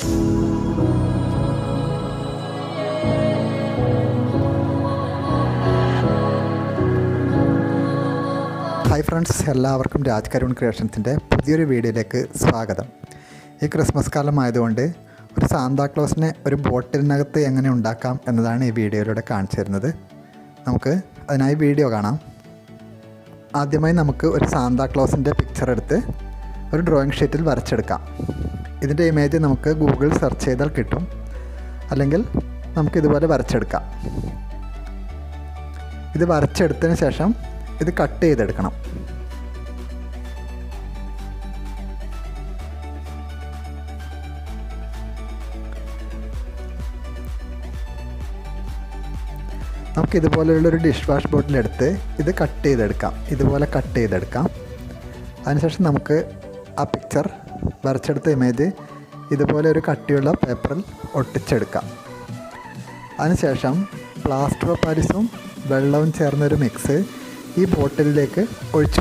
Hi friends, എല്ലാവർക്കും രാജ്കരുൺ ക്രിയേഷൻസിൻ്റെ പുതിയൊരു വീഡിയോയിലേക്ക് സ്വാഗതം. ഈ ക്രിസ്മസ് കാലമായതുകൊണ്ട് ഒരു സാന്താക്ലോസിനെ ഒരു ബോട്ടിലിനകത്ത് എങ്ങനെ ഉണ്ടാക്കാം എന്നതാണ് ഈ വീഡിയോയിലൂടെ കാണിച്ചു തരുന്നത്. നമുക്ക് അതിനായി വീഡിയോ കാണാം. ആദ്യമായി നമുക്ക് ഒരു സാന്താക്ലോസിൻ്റെ പിക്ചർ എടുത്ത് ഒരു ഡ്രോയിങ് ഷീറ്റിൽ വരച്ചെടുക്കാം. ഇതിൻ്റെ ഇമേജ് നമുക്ക് ഗൂഗിൾ സെർച്ച് ചെയ്താൽ കിട്ടും, അല്ലെങ്കിൽ നമുക്കിതുപോലെ വരച്ചെടുക്കാം. ഇത് വരച്ചെടുത്തതിന് ശേഷം ഇത് കട്ട് ചെയ്തെടുക്കണം. നമുക്കിതുപോലെയുള്ളൊരു ഡിഷ് വാഷ് ബോട്ടിലെടുത്ത് ഇത് കട്ട് ചെയ്തെടുക്കാം. ഇതുപോലെ കട്ട് ചെയ്തെടുക്കാം. അതിനുശേഷം നമുക്ക് ആ പിക്ചർ വരച്ചെടുത്ത ഇമേജ് ഇതുപോലെ ഒരു കട്ടിയുള്ള പേപ്പറിൽ ഒട്ടിച്ചെടുക്കാം. അതിനുശേഷം പ്ലാസ്റ്ററോപാരിസും വെള്ളവും ചേർന്നൊരു മിക്സ് ഈ ബോട്ടിലേക്ക് ഒഴിച്ചു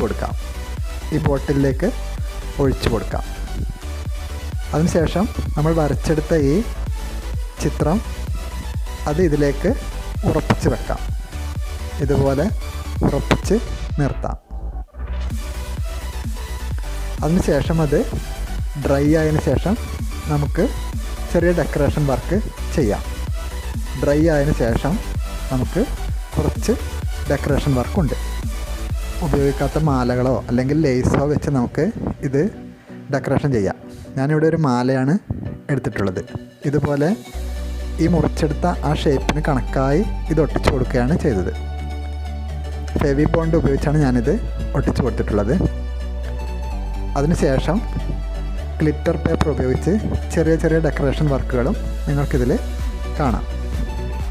കൊടുക്കാം. അതിനുശേഷം നമ്മൾ വരച്ചെടുത്ത ഈ ചിത്രം അത് ഇതിലേക്ക് ഉറപ്പിച്ച് വെക്കാം. ഇതുപോലെ ഉറപ്പിച്ച് നിർത്താം. അതിനുശേഷം അത് ഡ്രൈ ആയതിനു ശേഷം നമുക്ക് ചെറിയ ഡെക്കറേഷൻ വർക്ക് ചെയ്യാം. ഡ്രൈ ആയതിനു ശേഷം നമുക്ക് കുറച്ച് ഡെക്കറേഷൻ വർക്കുണ്ട്. ഉപയോഗിക്കാത്ത മാലകളോ അല്ലെങ്കിൽ ലേസോ വെച്ച് നമുക്ക് ഇത് ഡെക്കറേഷൻ ചെയ്യാം. ഞാനിവിടെ ഒരു മാലയാണ് എടുത്തിട്ടുള്ളത്. ഇതുപോലെ ഈ മുറിച്ചെടുത്ത ആ ഷേപ്പിന് കണക്കായി ഇത് ഒട്ടിച്ചു കൊടുക്കുകയാണ് ചെയ്തത്. ഫെവി ബോണ്ട് ഉപയോഗിച്ചാണ് ഞാനിത് ഒട്ടിച്ചു കൊടുത്തിട്ടുള്ളത്. അതിനുശേഷം ഗ്ലിറ്റർ പേപ്പർ ഉപയോഗിച്ച് ചെറിയ ചെറിയ ഡെക്കറേഷൻ വർക്കുകളും നിങ്ങൾക്കിതിൽ കാണാം.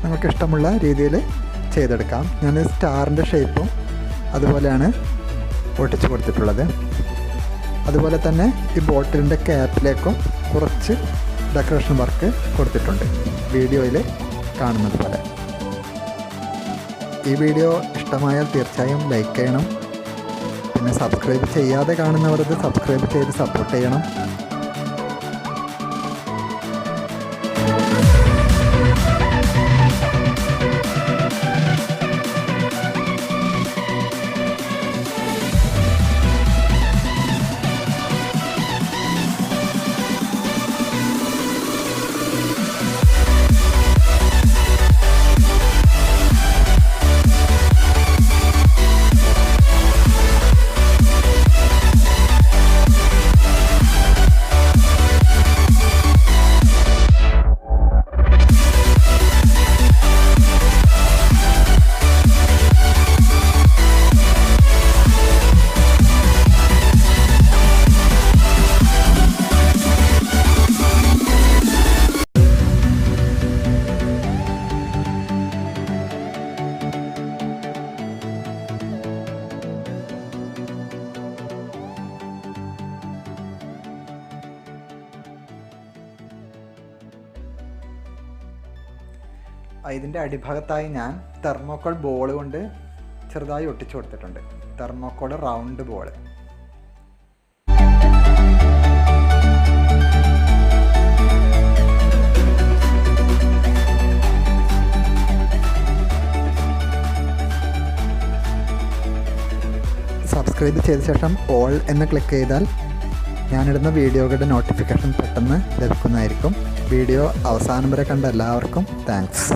നിങ്ങൾക്ക് ഇഷ്ടമുള്ള രീതിയിൽ ചെയ്തെടുക്കാം. ഞാൻ സ്റ്റാറിൻ്റെ ഷേപ്പും അതുപോലെയാണ് ഒട്ടിച്ചു കൊടുത്തിട്ടുള്ളത്. അതുപോലെ തന്നെ ഈ ബോട്ടിലിൻ്റെ ക്യാപ്പിലേക്കും കുറച്ച് ഡെക്കറേഷൻ വർക്ക് കൊടുത്തിട്ടുണ്ട്, വീഡിയോയിൽ കാണുന്നത് പോലെ. ഈ വീഡിയോ ഇഷ്ടമായാൽ തീർച്ചയായും ലൈക്ക് ചെയ്യണം. പിന്നെ സബ്സ്ക്രൈബ് ചെയ്യാതെ കാണുന്നവർ ഇത് സബ്സ്ക്രൈബ് ചെയ്ത് സപ്പോർട്ട് ചെയ്യണം. ഇതിൻ്റെ അടിഭാഗത്തായി ഞാൻ തെർമോക്കോൾ ബോൾ കൊണ്ട് ചെറുതായി ഒട്ടിച്ചു കൊടുത്തിട്ടുണ്ട്. Thermocol round ball. സബ്സ്ക്രൈബ് ചെയ്ത ശേഷം ഓൾ എന്ന് ക്ലിക്ക് ചെയ്താൽ ഞാനിടുന്ന വീഡിയോകളുടെ നോട്ടിഫിക്കേഷൻ പെട്ടെന്ന് ലഭിക്കുന്നതായിരിക്കും. വീഡിയോ അവസാനം വരെ കണ്ട എല്ലാവർക്കും താങ്ക്സ്.